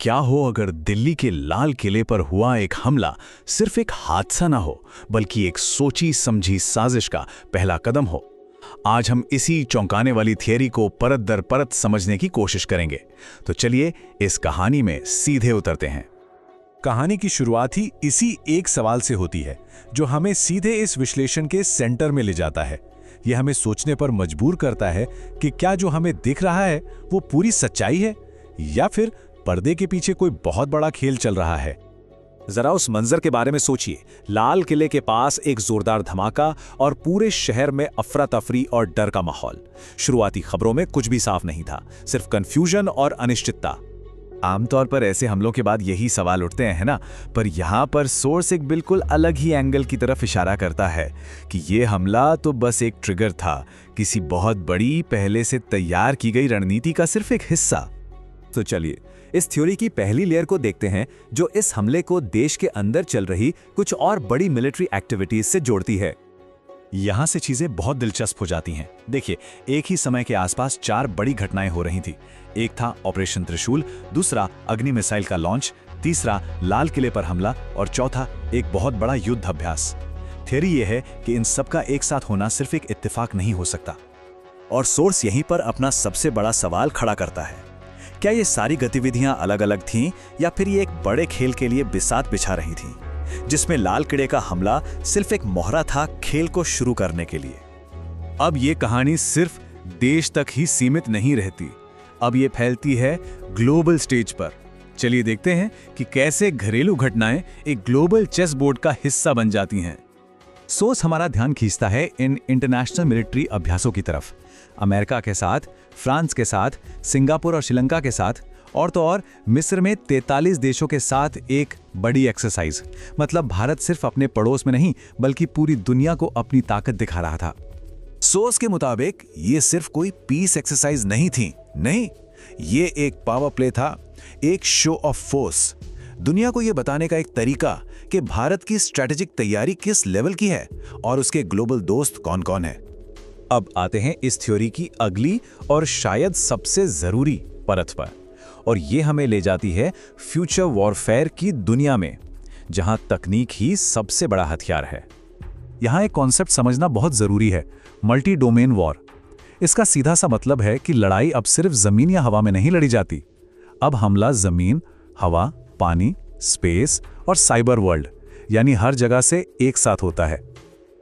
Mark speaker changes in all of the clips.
Speaker 1: क्या हो अगर दिल्ली के लाल किले पर हुआ एक हमला सिर्फ एक हादसा ना हो, बल्कि एक सोची समझी साजिश का पहला कदम हो। आज हम इसी चौंकाने वाली थियरी को परत दर परत समझने की कोशिश करेंगे। तो चलिए इस कहानी में सीधे उतरते हैं।
Speaker 2: कहानी की शुरुआत ही इसी एक सवाल से होती है, जो हमें सीधे इस विश्लेषण के सेंटर में ले जाता है। यह हमें सोचने पर मजबूर करता है कि क्या जो हमें दिख रहा है वो पूरी सच्चाई है, या फिर पर्दे के पीछे कोई बहुत बड़ा खेल चल रहा है।
Speaker 3: जरा उस मंजर के बारे में सोचिए। लाल किले के पास एक जोरदार धमाका और पूरे शहर में अफरा तफरी और डर का माहौल। शुरुआती खबरों में कुछ भी साफ नहीं था, सिर्फ कंफ्यूजन और अनिश्चितता।
Speaker 1: आमतौर पर ऐसे हमलों के बाद यही सवाल उठते हैं, है ना? पर यहाँ पर सोर्स एक बिल्कुल अलग ही एंगल की तरफ इशारा करता है कि ये हमला तो बस एक ट्रिगर था, किसी बहुत बड़ी पहले से तैयार की गई रणनीति का सिर्फ एक हिस्सा।
Speaker 3: तो चलिए इस थ्योरी की पहली लेयर को देखते हैं, जो इस हमले को देश के अंदर चल रही कुछ और बड़ी मिलिट्री एक्टिविटीज से जोड़ती है।
Speaker 1: यहाँ से चीजें बहुत दिलचस्प हो जाती हैं। देखिए, एक ही समय के आसपास 4 बड़ी घटनाएं हो रही थी। एक था ऑपरेशन त्रिशूल, दूसरा अग्नि मिसाइल का लॉन्च, तीसरा लाल किले पर हमला और चौथा एक बहुत बड़ा युद्ध अभ्यास। थ्योरी ये है कि इन सब का एक साथ होना सिर्फ एक इत्तेफाक नहीं हो सकता।
Speaker 3: और सोर्स यहीं पर अपना सबसे बड़ा सवाल खड़ा करता है। क्या ये सारी गतिविधियां अलग अलग थीं, या फिर ये एक बड़े खेल के लिए बिसात बिछा रही थीं, जिसमें लाल किले का हमला सिर्फ एक मोहरा था खेल को शुरू करने के लिए।
Speaker 1: अब ये कहानी सिर्फ देश तक ही सीमित नहीं रहती, अब ये फैलती है ग्लोबल स्टेज पर। चलिए देखते हैं कि कैसे घरेलू घटनाएं एक ग्लोबल चेस बोर्ड का हिस्सा बन जाती हैं। सोर्स हमारा ध्यान खींचता है इन इंटरनेशनल मिलिट्री अभ्यासों की तरफ। अमेरिका के साथ, फ्रांस के साथ, सिंगापुर और श्रीलंका के साथ, और तो और मिस्र में 43 देशों के साथ एक बड़ी एक्सरसाइज। मतलब भारत सिर्फ अपने पड़ोस में नहीं, बल्कि पूरी दुनिया को अपनी ताकत दिखा रहा था।
Speaker 3: सोर्स के मुताबिक ये सिर्फ कोई पीस एक्सरसाइज नहीं थी, नहीं, ये एक पावर प्ले था, एक शो ऑफ फोर्स। दुनिया को ये बताने का एक तरीका कि भारत की स्ट्रेटेजिक तैयारी किस लेवल की है और उसके ग्लोबल दोस्त कौन कौन है।
Speaker 1: अब आते हैं इस थ्योरी की अगली और शायद सबसे जरूरी परत पर, और ये हमें ले जाती है फ्यूचर वॉरफेयर की दुनिया में, जहां तकनीक ही सबसे बड़ा हथियार है। यहां एक कॉन्सेप्ट समझना बहुत जरूरी है, मल्टी डोमेन वॉर। इसका सीधा सा मतलब है कि लड़ाई अब सिर्फ जमीन या हवा में नहीं लड़ी जाती। अब हमला जमीन, हवा, पानी, स्पेस और साइबर वर्ल्ड, यानी हर जगह से एक साथ होता है।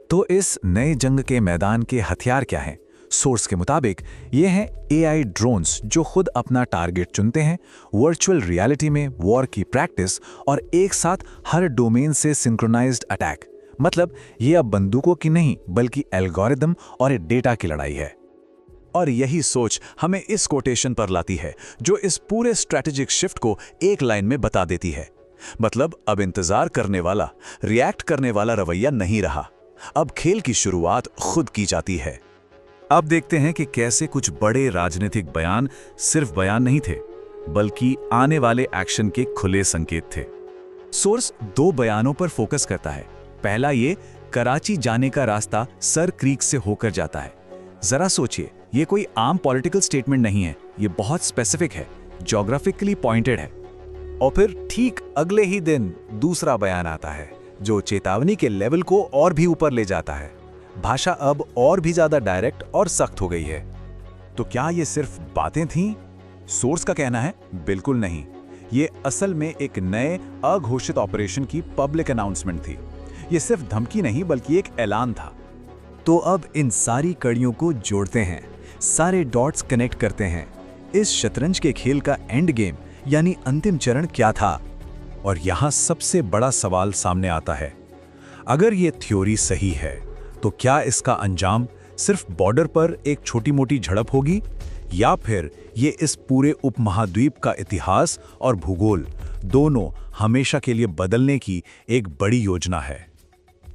Speaker 1: तो इस नए जंग के मैदान के हथियार क्या हैं? सोर्स के मुताबिक ये हैं AI ड्रोन्स, जो खुद अपना टारगेट चुनते हैं, वर्चुअल रियलिटी में वॉर की प्रैक्टिस, और एक साथ हर डोमेन से सिंक्रोनाइज्ड अटैक। मतलब ये अब बंदूकों की नहीं, बल्कि एल्गोरिदम और डेटा की लड़ाई है। और यही सोच हमें इस कोटेशन पर लाती है, जो इस पूरे स्ट्रैटेजिक शिफ्ट को एक लाइन में बता देती है। मतलब अब इंतजार करने वाला, रिएक्ट करने वाला रवैया नहीं रहा, अब खेल की शुरुआत खुद की जाती है। अब देखते हैं कि कैसे कुछ बड़े राजनीतिक बयान सिर्फ बयान नहीं थे, बल्कि आने वाले एक्शन के खुले संकेत थे। सोर्स 2 बयानों पर फोकस करता है। पहला, ये कराची जाने का रास्ता सर क्रीक से होकर जाता है। जरा सोचिए, ये कोई आम पॉलिटिकल स्टेटमेंट नहीं है, ये बहुत स्पेसिफिक है, ज्योग्राफिकली पॉइंटेड है। और फिर ठीक अगले ही दिन दूसरा बयान आता है, जो चेतावनी के लेवल को और भी ऊपर ले जाता है। भाषा अब और भी ज्यादा डायरेक्ट और सख्त हो गई है। तो क्या ये सिर्फ बातें थीं? सोर्स का कहना है बिल्कुल नहीं, ये असल में एक नए अघोषित ऑपरेशन की पब्लिक अनाउंसमेंट थी। ये सिर्फ धमकी नहीं, बल्कि एक ऐलान था।
Speaker 3: तो अब इन सारी कड़ियों को जोड़ते हैं, सारे डॉट्स कनेक्ट करते हैं। इस शतरंज के खेल का एंड गेम यानी अंतिम चरण क्या था?
Speaker 1: और यहां सबसे बड़ा सवाल सामने आता है, अगर ये थ्योरी सही है, तो क्या इसका अंजाम सिर्फ बॉर्डर पर एक छोटी मोटी झड़प होगी, या फिर ये इस पूरे उपमहाद्वीप का इतिहास और भूगोल दोनों हमेशा के लिए बदलने की एक बड़ी योजना है?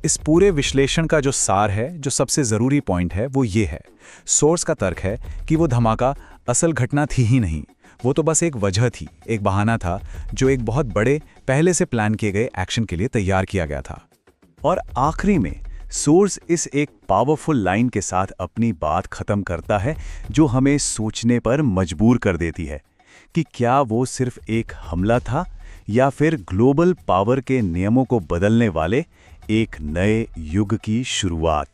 Speaker 1: इस पूरे विश्लेषण का जो सार है, जो सबसे जरूरी पॉइंट है, वो ये है। सोर्स का तर्क है कि वो धमाका असल घटना थी ही नहीं, वो तो बस एक वजह थी, एक बहाना था, जो एक बहुत बड़े पहले से प्लान किए गए एक्शन के लिए तैयार किया गया था। और आखिरी में सोर्स इस एक पावरफुल लाइन के साथ अपनी बात खत्म करता है, जो हमें सोचने पर मजबूर कर देती है कि क्या वो सिर्फ एक हमला था या फिर ग्लोबल पावर के नियमों को बदलने वाले एक नए युग की शुरुआत।